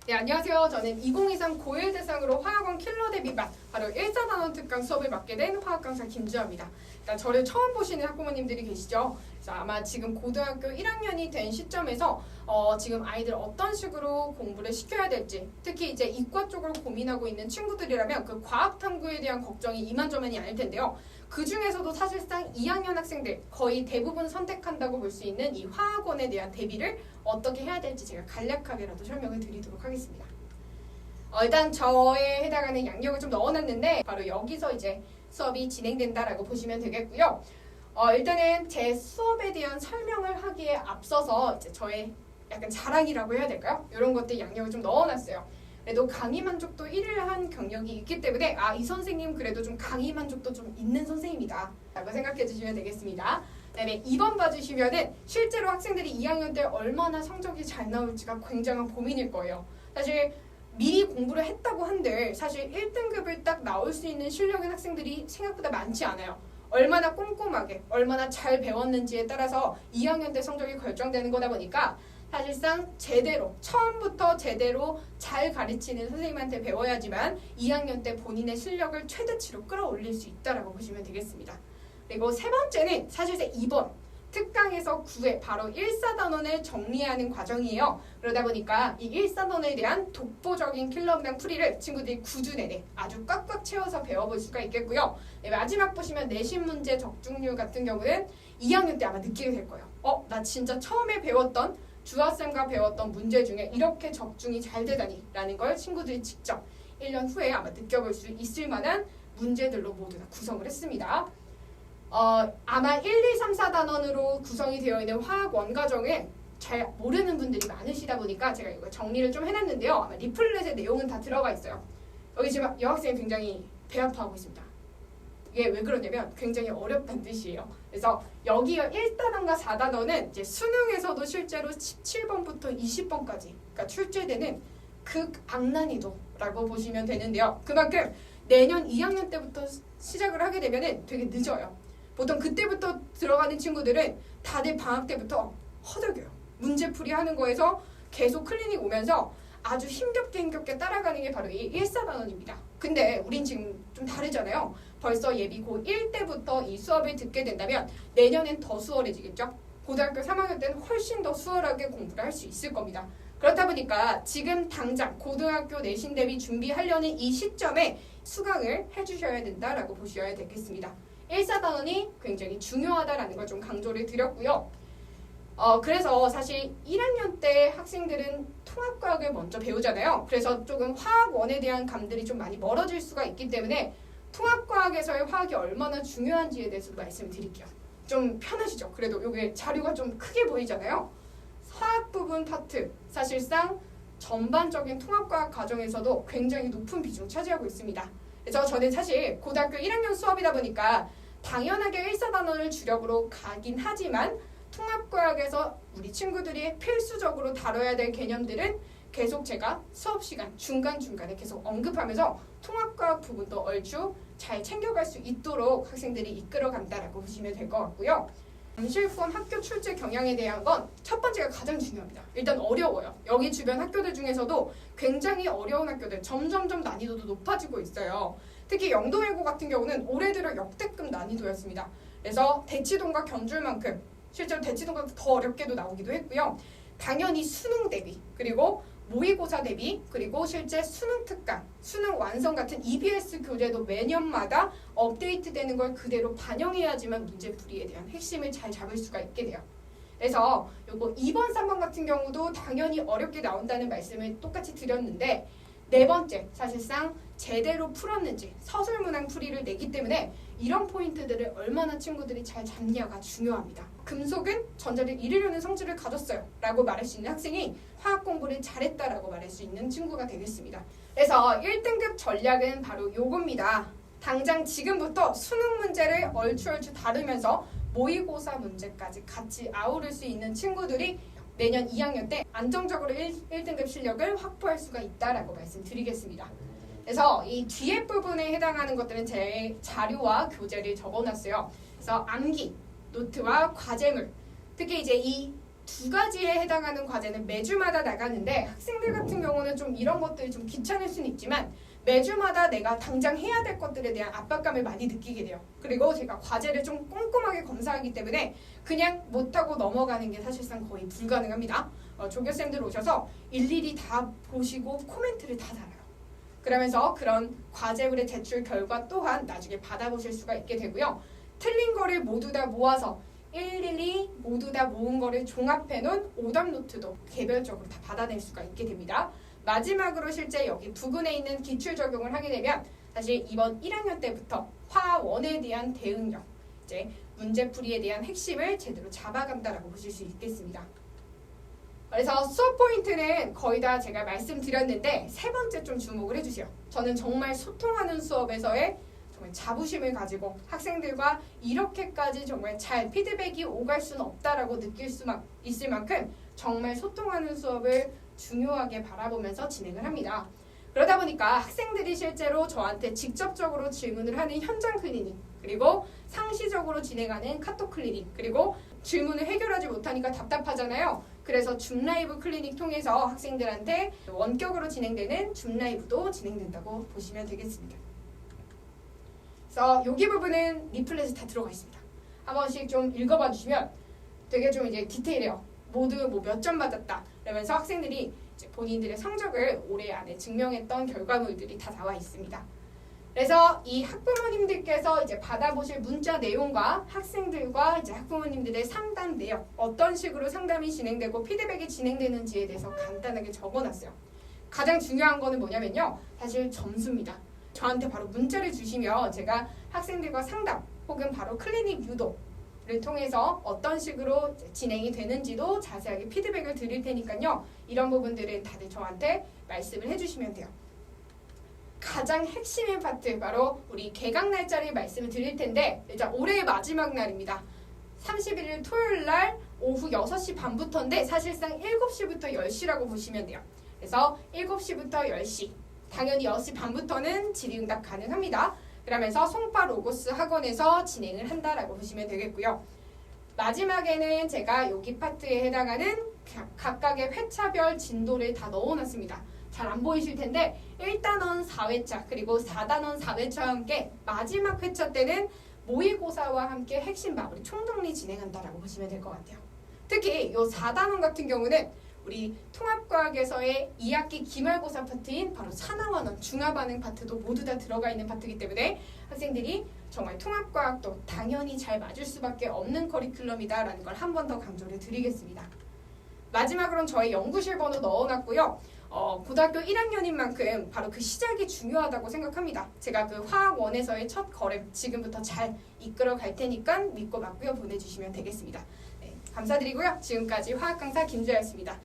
네, 안녕하세요. 저는 2023 고1 대상으로 화학원 킬러 대비반 바로 1사단원 특강 수업을 맡게 된 화학 강사 김주아입니다. 일단 저를 처음 보시는 학부모님들이 계시죠? 그래서 아마 지금 고등학교 1학년이 된 시점에서 지금 아이들 어떤 식으로 공부를 시켜야 될지, 특히 이제 이과 쪽으로 고민하고 있는 친구들이라면 그 과학 탐구에 대한 걱정이 이만저만이 아닐 텐데요. 그 중에서도 사실상 2학년 학생들 거의 대부분 선택한다고 볼 수 있는 이 화학원에 대한 대비를 어떻게 해야 될지 제가 간략하게라도 설명을 드리도록 하겠습니다. 일단 저에 해당하는 양력을 좀 넣어놨는데 바로 여기서 이제 수업이 진행된다라고 보시면 되겠고요. 일단은 제 수업에 대한 설명을 하기에 앞서서 이제 저의 약간 자랑이라고 해야 될까요? 이런 것들 양력을 좀 넣어놨어요. 그래도 강의 만족도 1위를 한 경력이 있기 때문에 이 선생님 그래도 좀 강의 만족도 좀 있는 선생님이다 라고 생각해 주시면 되겠습니다. 그다음에 2번 봐주시면은 실제로 학생들이 2학년 때 얼마나 성적이 잘 나올지가 굉장한 고민일 거예요. 사실 미리 공부를 했다고 한들 사실 1등급을 딱 나올 수 있는 실력인 학생들이 생각보다 많지 않아요. 얼마나 꼼꼼하게 얼마나 잘 배웠는지에 따라서 2학년 때 성적이 결정되는 거다 보니까 사실상 제대로 처음부터 제대로 잘 가르치는 선생님한테 배워야지만 2학년 때 본인의 실력을 최대치로 끌어올릴 수 있다라고 보시면 되겠습니다. 그리고 세 번째는 사실상 2번 특강에서 9회 바로 1사단원을 정리하는 과정이에요. 그러다 보니까 이 1사단원에 대한 독보적인 킬러문항 풀이를 친구들이 9주 내내 아주 꽉꽉 채워서 배워볼 수가 있겠고요. 네, 마지막 보시면 내신 문제 적중률 같은 경우는 2학년 때 아마 느끼게 될 거예요. 나 진짜 처음에 배웠던 주하쌤과 배웠던 문제 중에 이렇게 적중이 잘 되다니 라는 걸 친구들이 직접 1년 후에 아마 느껴볼 수 있을 만한 문제들로 모두 다 구성을 했습니다. 아마 1, 2, 3, 4단원으로 구성이 되어 있는 화학 원과정을 잘 모르는 분들이 많으시다 보니까 제가 이거 정리를 좀 해놨는데요. 아마 리플렛의 내용은 다 들어가 있어요. 여기 지금 여학생이 굉장히 배 아파하고 있습니다. 이게 왜 그러냐면 굉장히 어렵다는 뜻이에요. 그래서 여기 1단원과 4단원은 이제 수능에서도 실제로 17번부터 20번까지 그러니까 출제되는 극악난이도라고 보시면 되는데요. 그만큼 내년 2학년 때부터 시작을 하게 되면 되게 늦어요. 보통 그때부터 들어가는 친구들은 다들 방학 때부터 허덕여요. 문제풀이 하는 거에서 계속 클리닉 오면서 아주 힘겹게 따라가는 게 바로 이 1사단원입니다. 근데 우린 지금 좀 다르잖아요. 벌써 예비 고1 때부터 이 수업을 듣게 된다면 내년엔 더 수월해지겠죠? 고등학교 3학년 때는 훨씬 더 수월하게 공부를 할 수 있을 겁니다. 그렇다 보니까 지금 당장 고등학교 내신 대비 준비하려는 이 시점에 수강을 해주셔야 된다라고 보셔야 되겠습니다. 1사단원이 굉장히 중요하다라는 걸 좀 강조를 드렸고요. 그래서 사실 1학년 때 학생들은 통합과학을 먼저 배우잖아요. 그래서 조금 화학원에 대한 감들이 좀 많이 멀어질 수가 있기 때문에 통합과학에서의 화학이 얼마나 중요한지에 대해서도 말씀을 드릴게요. 좀 편하시죠? 그래도 이게 자료가 좀 크게 보이잖아요. 화학 부분 파트, 사실상 전반적인 통합과학 과정에서도 굉장히 높은 비중을 차지하고 있습니다. 그래서 저는 사실 고등학교 1학년 수업이다 보니까 당연하게 1사단원을 주력으로 가긴 하지만 통합과학에서 우리 친구들이 필수적으로 다뤄야 될 개념들은 계속 제가 수업 시간 중간중간에 계속 언급하면서 통합과학 부분도 얼추 잘 챙겨갈 수 있도록 학생들이 이끌어간다라고 보시면 될 것 같고요. 암실권 학교 출제 경향에 대한 건 첫 번째가 가장 중요합니다. 일단 어려워요. 여기 주변 학교들 중에서도 굉장히 어려운 학교들 점점점 난이도도 높아지고 있어요. 특히 영동일고 같은 경우는 올해 들어 역대급 난이도였습니다. 그래서 대치동과 견줄만큼 실제로 대치동과 더 어렵게도 나오기도 했고요. 당연히 수능 대비 그리고 모의고사 대비 그리고 실제 수능 특강, 수능 완성 같은 EBS 교재도 매년마다 업데이트되는 걸 그대로 반영해야지만 문제풀이에 대한 핵심을 잘 잡을 수가 있게 돼요. 그래서 요거 2번, 3번 같은 경우도 당연히 어렵게 나온다는 말씀을 똑같이 드렸는데 네 번째, 사실상 제대로 풀었는지 서술문항 풀이를 내기 때문에 이런 포인트들을 얼마나 친구들이 잘 잡냐가 중요합니다. 금속은 전자를 잃으려는 성질을 가졌어요 라고 말할 수 있는 학생이 화학 공부를 잘했다라고 말할 수 있는 친구가 되겠습니다. 그래서 1등급 전략은 바로 요겁니다. 당장 지금부터 수능 문제를 얼추 다루면서 모의고사 문제까지 같이 아우를 수 있는 친구들이 내년 2학년 때 안정적으로 1등급 실력을 확보할 수가 있다라고 말씀드리겠습니다. 그래서 이 뒤에 부분에 해당하는 것들은 제 자료와 교재를 적어놨어요. 그래서 암기, 노트와 과제물, 특히 이제 이 두 가지에 해당하는 과제는 매주마다 나가는데 학생들 같은 경우는 좀 이런 것들이 좀 귀찮을 수는 있지만 매주마다 내가 당장 해야 될 것들에 대한 압박감을 많이 느끼게 돼요. 그리고 제가 과제를 좀 꼼꼼하게 검사하기 때문에 그냥 못하고 넘어가는 게 사실상 거의 불가능합니다. 조교쌤들 오셔서 일일이 다 보시고 코멘트를 다 달아요. 그러면서 그런 과제물의 제출 결과 또한 나중에 받아보실 수가 있게 되고요. 틀린 거를 모두 다 모아서 일일이 모두 다 모은 거를 종합해놓은 오답 노트도 개별적으로 다 받아낼 수가 있게 됩니다. 마지막으로 실제 여기 부근에 있는 기출 적용을 하게 되면 사실 이번 1학년 때부터 화1에 대한 대응력, 이제 문제풀이에 대한 핵심을 제대로 잡아간다라고 보실 수 있겠습니다. 그래서 수업 포인트는 거의 다 제가 말씀드렸는데 세 번째 좀 주목을 해주세요. 저는 정말 소통하는 수업에서의 정말 자부심을 가지고 학생들과 이렇게까지 정말 잘 피드백이 오갈 수는 없다라고 느낄 수 있을 만큼 정말 소통하는 수업을 중요하게 바라보면서 진행을 합니다. 그러다 보니까 학생들이 실제로 저한테 직접적으로 질문을 하는 현장 클리닉, 그리고 상시적으로 진행하는 카톡 클리닉, 그리고 질문을 해결하지 못하니까 답답하잖아요. 그래서 줌 라이브 클리닉 통해서 학생들한테 원격으로 진행되는 줌 라이브도 진행된다고 보시면 되겠습니다. 그래서 여기 부분은 리플렛에 다 들어가 있습니다. 한 번씩 좀 읽어봐 주시면 되게 좀 이제 디테일해요. 모두 뭐 몇 점 받았다. 그러면서 학생들이 이제 본인들의 성적을 올해 안에 증명했던 결과물들이 다 나와 있습니다. 그래서 이 학부모님들께서 이제 받아보실 문자 내용과 학생들과 이제 학부모님들의 상담 내용, 어떤 식으로 상담이 진행되고 피드백이 진행되는지에 대해서 간단하게 적어놨어요. 가장 중요한 거는 뭐냐면요, 사실 점수입니다. 저한테 바로 문자를 주시면 제가 학생들과 상담 혹은 바로 클리닉 유도를 통해서 어떤 식으로 진행이 되는지도 자세하게 피드백을 드릴 테니까요. 이런 부분들은 다들 저한테 말씀을 해주시면 돼요. 가장 핵심인 파트, 바로 우리 개강 날짜를 말씀을 드릴 텐데 일단 올해의 마지막 날입니다. 31일 토요일 날 오후 6시 반부터인데 사실상 7시부터 10시라고 보시면 돼요. 그래서 7시부터 10시, 당연히 6시 반부터는 질의응답 가능합니다. 그러면서 송파 로고스 학원에서 진행을 한다라고 보시면 되겠고요. 마지막에는 제가 여기 파트에 해당하는 각각의 회차별 진도를 다 넣어놨습니다. 잘 안 보이실 텐데 1단원 4회차 그리고 4단원 4회차와 함께 마지막 회차 때는 모의고사와 함께 핵심 마무리 총정리 진행한다라고 보시면 될 것 같아요. 특히 이 4단원 같은 경우는 우리 통합과학에서의 2학기 기말고사 파트인 바로 산하원원 중화반응 파트도 모두 다 들어가 있는 파트이기 때문에 학생들이 정말 통합과학도 당연히 잘 맞을 수밖에 없는 커리큘럼이다라는 걸 한 번 더 강조를 드리겠습니다. 마지막으로는 저희 연구실 번호 넣어놨고요. 고등학교 1학년인 만큼 바로 그 시작이 중요하다고 생각합니다. 제가 그 화학원에서의 첫 걸음 지금부터 잘 이끌어 갈 테니까 믿고 맡겨 보내주시면 되겠습니다. 네, 감사드리고요. 지금까지 화학 강사 김주아였습니다.